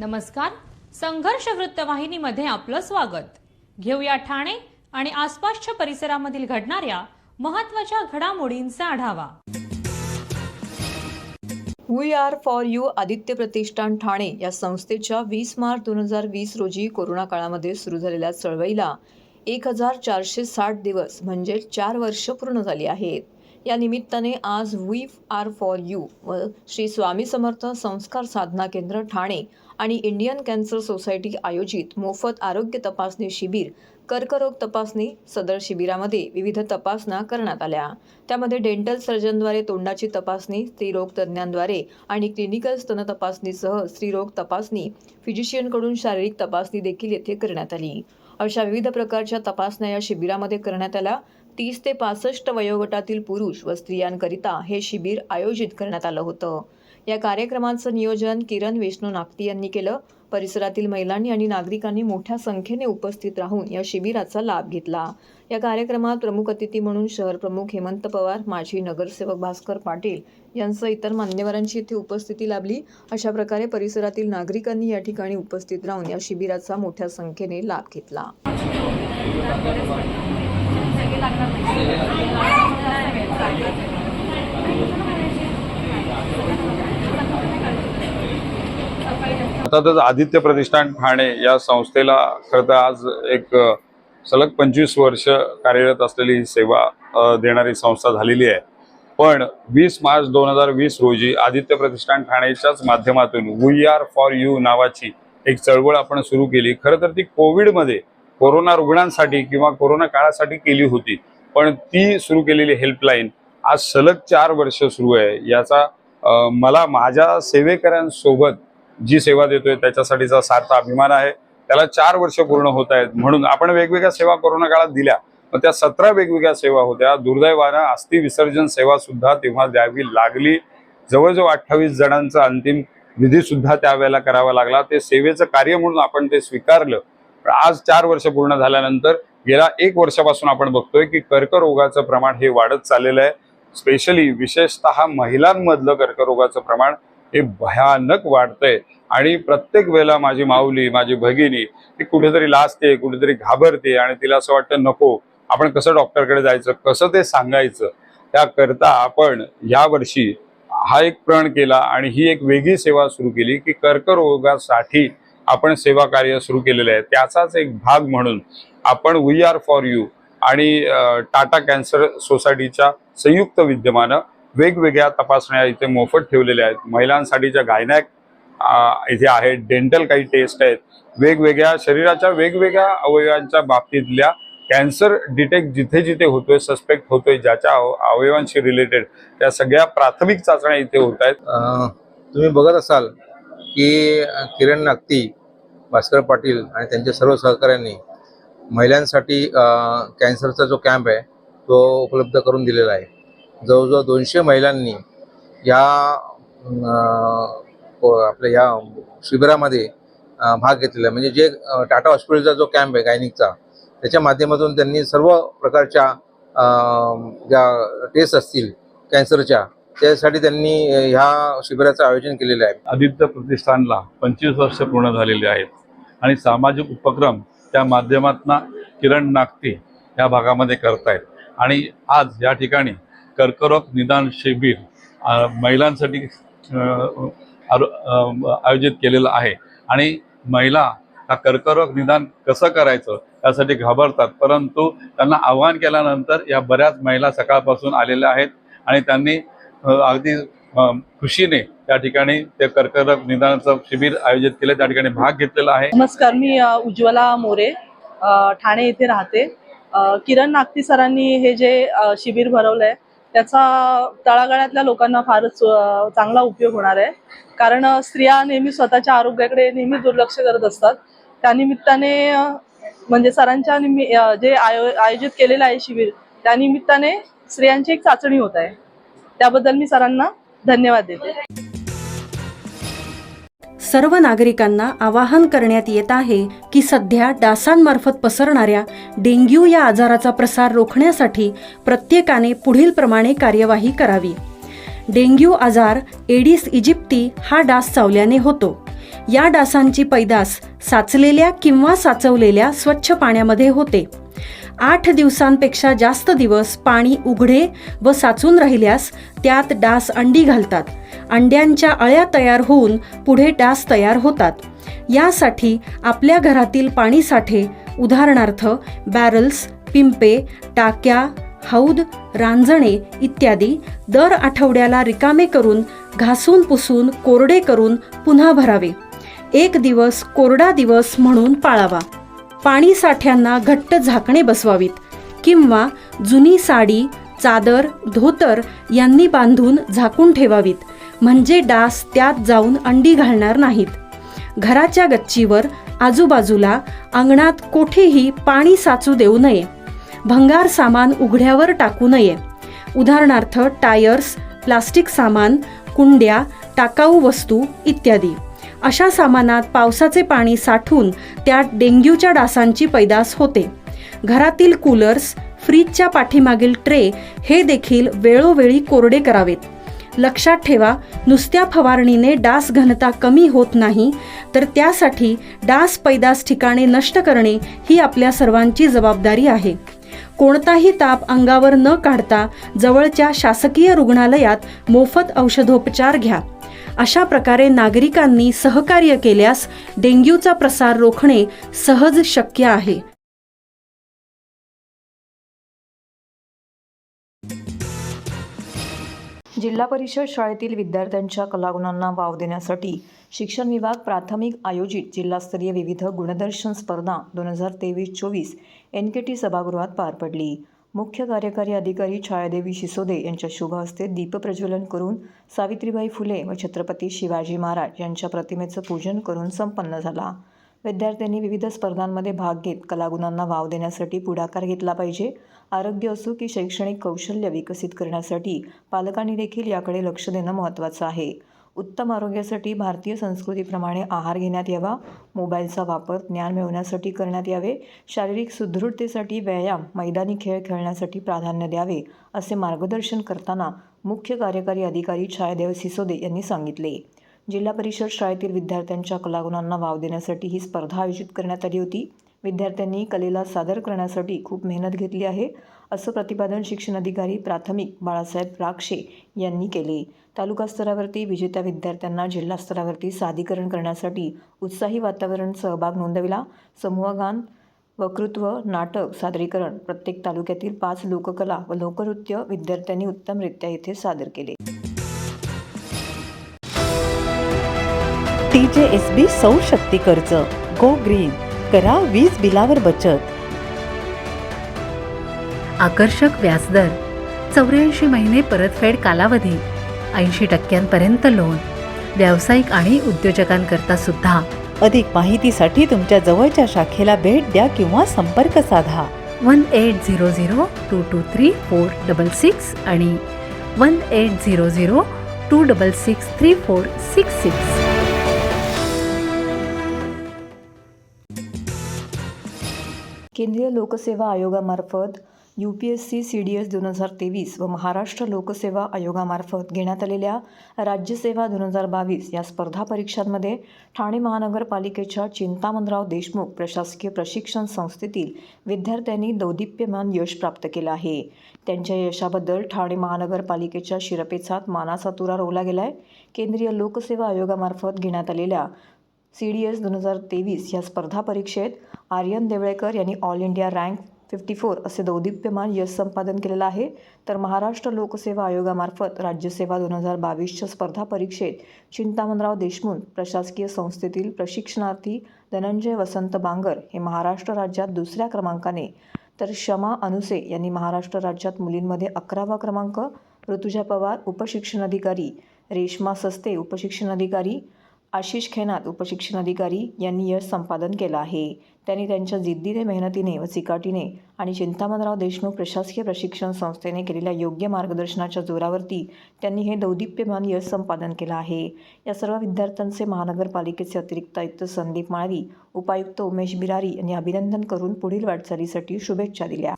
नमस्कार. संघर्ष वृत्तवाहिनीमध्ये आपलं स्वागत. घेऊया ठाणे आणि आसपासच्या परिसरामधील घडणाऱ्या महत्त्वाच्या घडामोडींचा आढावा. We are for you Aditya Pratishthan Thane या संस्थेच्या 20 मार्च 2020 रोजी कोरोना काळामध्ये सुरू झालेल्या चळवळीला 1460 दिवस म्हणजे 4 वर्ष पूर्ण झाली आहेत. या निमित्ताने आज वी आर फॉर यू व श्री स्वामी समर्थ संस्कार साधना केंद्र ठाणे आणि इंडियन कॅन्सर सोसायटी आयोजित मोफत आरोग्य तपासणी शिबिर कर्करोग तपासणी. सदर शिबिरामध्ये विविध तपासण्या करण्यात आल्या. त्यामध्ये डेंटल सर्जनद्वारे तोंडाची तपासणी, स्त्रीरोग तज्ज्ञांद्वारे आणि क्लिनिकल स्तन तपासणीसह स्त्रीरोग तपासणी, फिजिशियनकडून शारीरिक तपासणी देखील येथे करण्यात आली. अशा विविध प्रकारच्या तपासण्या या शिबिरामध्ये करण्यात आल्या. 30 ते 65 वयोगटातील पुरुष व स्त्रियांकरिता हे शिबिर आयोजित करण्यात आलं होतं. या कार्यक्रमाचं नियोजन किरण विष्णू नागती यांनी केलं. परिसरातील महिलांनी आणि नागरिकांनी मोठ्या संख्येने उपस्थित राहून या शिबिराचा लाभ घेतला. या कार्यक्रमात प्रमुख अतिथी म्हणून शहर प्रमुख हेमंत पवार, माजी नगरसेवक भास्कर पाटील यांसह इतर मान्यवरांची येथे उपस्थिती लाभली. अशा प्रकारे परिसरातील नागरिकांनी या ठिकाणी उपस्थित राहून या शिबिराचा मोठ्या संख्येने लाभ घेतला. अर्थातच आदित्य प्रतिष्ठान ठाणे या संस्थेला खरं तर आज एक सलग 25 वर्ष कार्यरत असलेली सेवा देणारी संस्था झालेली आहे. पण 20 मार्च 2020 रोजी आदित्य प्रतिष्ठान ठाणेच्याच माध्यमातून वी आर फॉर यू नावाची एक चळवळ आपण सुरू केली. खरं तर ती कोविडमध्ये कोरोना रुग्णांसाठी किंवा कोरोना काळासाठी केली होती, पण ती सुरू केलेली हेल्पलाईन आज सलग 4 वर्ष सुरू आहे. याचा मला माझ्या सेवेकरांसोबत जी सेवा देतोय त्याच्यासाठीचा सार्थ अभिमान आहे. त्याला 4 वर्ष पूर्ण होत आहेत. म्हणून आपण वेगवेगळ्या सेवा कोरोना काळात दिल्या, पण त्या 17 वेगवेगळ्या सेवा होत्या. दुर्दैवानं अस्थि विसर्जन सेवा सुद्धा तेव्हा द्यावी लागली. जवळजवळ 28 जणांचा अंतिम विधी सुद्धा त्यावेळेला करावा लागला. ते सेवेचं कार्य म्हणून आपण ते स्वीकारलं. पण आज 4 वर्ष पूर्ण झाल्यानंतर गेल्या 1 वर्षापासून आपण बघतोय की कर्करोगाचं प्रमाण हे वाढत चाललेलं आहे. स्पेशली विशेषतः महिलांमधलं कर्करोगाचं प्रमाण हे भयानक वाढतंय. आणि प्रत्येक वेळेला माझी माऊली, माझी भगिनी ती कुठेतरी लाजते, कुठेतरी घाबरते आणि तिला असं वाटतं नको, आपण कसं डॉक्टरकडे जायचं, कसं ते सांगायचं. त्याकरता आपण यावर्षी हा एक प्रण केला आणि ही एक वेगळी सेवा सुरू केली की कर्करोगासाठी आपण सेवा कार्य सुरू केलेलं आहे. त्याचाच एक भाग म्हणून आपण वी आर फॉर यू आणि टाटा कॅन्सर सोसायटीच्या संयुक्त विद्यमानं वेगवेगळ्या तपासण्या इथे मोफत ठेवलेल्या आहेत. महिलांसाठीच्या गायनॅक इथे आहेत, डेंटल काही टेस्ट आहेत, वेगवेगळ्या शरीराच्या वेगवेगळ्या अवयवांच्या बाबतीतल्या कॅन्सर डिटेक्ट जिथे जिथे होतोय, सस्पेक्ट होतोय, ज्याच्या अवयवांशी रिलेटेड त्या सगळ्या प्राथमिक चाचण्या इथे होत आहेत. तुम्ही बघत असाल की किरण नागती, भास्कर पाटील आणि त्यांच्या सर्व सहकाऱ्यांनी महिलांसाठी कॅन्सरचा जो कॅम्प आहे तो उपलब्ध करून दिलेला आहे. जवळजवळ 200 महिलांनी या आपल्या या शिबिरामध्ये भाग घेतलेला आहे. म्हणजे जे टाटा हॉस्पिटलचा जो कॅम्प आहे गायनिकचा, त्याच्या माध्यमातून त्यांनी सर्व प्रकारच्या ज्या टेस्ट असतील कॅन्सरच्या, त्यासाठी त्यांनी ह्या शिबिराचं आयोजन केलेलं आहे. आदित्य प्रतिष्ठानला 25 वर्ष पूर्ण झालेली आहेत आणि सामाजिक उपक्रम त्या माध्यमातून किरण नागती या भागामध्ये करतायत. आणि आज या ठिकाणी कर्करोग निदान शिबिर महिलांसाठी आयोजित केलेलं आहे. आणि महिला हा कर्करोग निदान कसं करायचं यासाठी घाबरतात, परंतु त्यांना आवाहन केल्यानंतर या बऱ्याच महिला सकाळपासून आलेल्या आहेत आणि त्यांनी अगदी खुशीने त्या ठिकाणी ते कर्करोग निदानाचं शिबिर आयोजित केले, त्या ठिकाणी भाग घेतलेला आहे. नमस्कार, मी उज्ज्वला मोरे, ठाणे येथे राहते. किरण नागती सरांनी हे जे शिबिर भरवलंय त्याचा तळागाळातल्या लोकांना फारच चांगला उपयोग होणार आहे. कारण स्त्रिया नेहमी स्वतःच्या आरोग्याकडे नेहमी दुर्लक्ष करत असतात. त्यानिमित्ताने म्हणजे सरांच्या जे आयोजित केलेलं आहे शिबिर, त्यानिमित्ताने स्त्रियांची एक चाचणी होत आहे. त्याबद्दल मी सरांना धन्यवाद देते. सर्व नागरिकांना आवाहन करण्यात येत आहे की सध्या डासांमार्फत पसरणाऱ्या डेंग्यू या आजाराचा प्रसार रोखण्यासाठी प्रत्येकाने पुढील प्रमाणे कार्यवाही करावी. डेंग्यू आजार एडिस इजिप्ती हा डास चावल्याने होतो. या डासांची पैदास साचलेल्या किंवा साचवलेल्या स्वच्छ पाण्यामध्ये होते. 8 दिवसांपेक्षा जास्त दिवस पाणी उघडे व साचून राहिल्यास त्यात डास अंडी घालतात. अंड्यांच्या अळ्या तयार होऊन पुढे डास तयार होतात. यासाठी आपल्या घरातील पाणीसाठे उदाहरणार्थ बॅरल्स, पिंपे, टाक्या, हौद, रांजणे इत्यादी दर आठवड्याला रिकामे करून घासून पुसून कोरडे करून पुन्हा भरावे. 1 दिवस कोरडा दिवस म्हणून पाळावा. पाणी साठ्यांना घट्ट झाकणे बसवावीत किंवा जुनी साडी, चादर, धोतर यांनी बांधून झाकून ठेवावीत, म्हणजे डास त्यात जाऊन अंडी घालणार नाहीत. घराच्या गच्चीवर, आजूबाजूला, अंगणात कोठेही पाणी साचू देऊ नये. भंगार सामान उघड्यावर टाकू नये. उदाहरणार्थ टायर्स, प्लास्टिक सामान, कुंड्या, टाकाऊ वस्तू इत्यादी. अशा सामानात पावसाचे पाणी साठून त्यात डेंग्यूच्या डासांची पैदास होते. घरातील कूलर्स, फ्रीजच्या पाठीमागील ट्रे हे देखील वेळोवेळी कोरडे करावेत. लक्षात ठेवा, नुसत्या फवारणीने डास घनता कमी होत नाही, तर त्यासाठी डास पैदास ठिकाणे नष्ट करणे ही आपल्या सर्वांची जबाबदारी आहे. कोणताही ताप अंगावर न काढता जवळच्या शासकीय रुग्णालयात मोफत औषधोपचार घ्या. अशा प्रकारे नागरिकांनी सहकार्य केल्यास डेंग्यूचा प्रसार रोखणे सहज शक्य आहे. जिल्हा परिषद शाळेतील विद्यार्थ्यांच्या कलागुणांना वाव देण्यासाठी शिक्षण विभाग प्राथमिक आयोजित जिल्हास्तरीय विविध गुणदर्शन स्पर्धा 2023-24 NKT सभागृहात पार पडली. मुख्य कार्यकारी अधिकारी छायादेवी शिसोदे यांच्या शुभ हस्ते दीपप्रज्वलन करून सावित्रीबाई फुले व छत्रपती शिवाजी महाराज यांच्या प्रतिमेचं पूजन करून संपन्न झाला. विद्यार्थ्यांनी विविध स्पर्धांमध्ये भाग घेत कलागुणांना वाव देण्यासाठी पुढाकार घेतला पाहिजे. आरोग्य असो की शैक्षणिक कौशल्य विकसित करण्यासाठी पालकांनी देखील याकडे लक्ष देणं महत्त्वाचं आहे. उत्तम आरोग्यासाठी भारतीय संस्कृतीप्रमाणे आहार घेण्यात यावा. मोबाईलचा वापर ज्ञान मिळवण्यासाठी करण्यात यावे. शारीरिक सुदृढतेसाठी व्यायाम, मैदानी खेळ खेळण्यासाठी प्राधान्य द्यावे, असे मार्गदर्शन करताना मुख्य कार्यकारी अधिकारी छायादेव सिसोदे यांनी सांगितले. जिल्हा परिषद शाळेतील विद्यार्थ्यांच्या कलागुणांना वाव देण्यासाठी ही स्पर्धा आयोजित करण्यात आली होती. विद्यार्थ्यांनी कलेला सादर करण्यासाठी खूप मेहनत घेतली आहे, असं प्रतिपादन शिक्षणाधिकारी प्राथमिक बाळासाहेब राक्षे यांनी केले. तालुका स्तरावरती विजेत्या विद्यार्थ्यांना जिल्हा स्तरावरती सादरीकरण करण्यासाठी उत्साही वातावरण सहभाग नोंदविला. समूहगान, वक्तृत्व, नाटक सादरीकरण प्रत्येक तालुक्यातील 5 लोककला व लोकनृत्य विद्यार्थ्यांनी उत्तमरित्या येथे सादर केले. TJSB सौर शक्ती कर्ज, गो ग्रीन, करा वीज बिलावर बचत. आकर्षक व्याजदर, 84 महिने परतफेड कालावधी, 80% लोन, व्यावसायिक आणि उद्योजकांकरता सुद्धा. अधिक माहितीसाठी तुमच्या जवळच्या शाखेला भेट द्या किंवा संपर्क साधा. 1800-223-466 आणि 1800-266-3466. केंद्रीय लोकसेवा आयोगामार्फत UPSC CDS 2023 व महाराष्ट्र लोकसेवा आयोगामार्फत घेण्यात आलेल्या राज्यसेवा 2022 या स्पर्धा परीक्षांमध्ये ठाणे महानगरपालिकेच्या चिंतामणराव देशमुख प्रशासकीय प्रशिक्षण संस्थेतील विद्यार्थ्यांनी दौदिप्यमान यश प्राप्त केलं आहे. त्यांच्या यशाबद्दल ठाणे महानगरपालिकेच्या शिरपेचात मानाचा तुरा रोवला गेला आहे. केंद्रीय लोकसेवा आयोगामार्फत घेण्यात आलेल्या CDS 2023 या स्पर्धा परीक्षेत आर्यन देवळेकर यांनी ऑल इंडिया रँक 54 असे दौदिप्यमान यश संपादन केलेलं आहे. तर महाराष्ट्र लोकसेवा आयोगामार्फत राज्यसेवा 2022च्या स्पर्धा परीक्षेत चिंतामणराव देशमुख प्रशासकीय संस्थेतील प्रशिक्षणार्थी धनंजय वसंत बांगर हे महाराष्ट्र राज्यात 2ऱ्या क्रमांकाने, तर शमा अनुसे यांनी महाराष्ट्र राज्यात मुलींमध्ये 11वा क्रमांक, ऋतुजा पवार उपशिक्षणाधिकारी, रेश्मा सस्ते उपशिक्षणाधिकारी, आशिष खेनात उपशिक्षणाधिकारी यांनी यश संपादन केलं आहे. त्यांनी त्यांच्या जिद्दीने, मेहनतीने व चिकाटीने आणि चिंतामणराव देशमुख प्रशासकीय प्रशिक्षण संस्थेने केलेल्या योग्य मार्गदर्शनाच्या जोरावरती त्यांनी हे दौदिप्यमान यश संपादन केलं आहे. या सर्व विद्यार्थ्यांचे महानगरपालिकेचे अतिरिक्त आयुक्त संदीप माळवी, उपायुक्त उमेश बिरारी यांनी अभिनंदन करून पुढील वाटचालीसाठी शुभेच्छा दिल्या.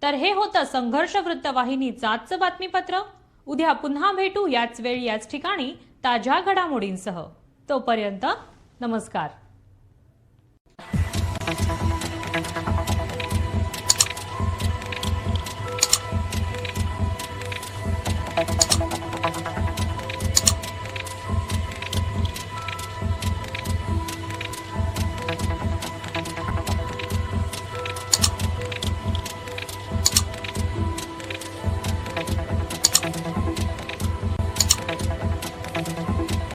तर हे होतं संघर्ष वृत्तवाहिनीचं आजचं बातमीपत्र. उद्या पुन्हा भेटू याच वेळी याच ठिकाणी. ताज्या घडामोडींसह. तोपर्यंत नमस्कार.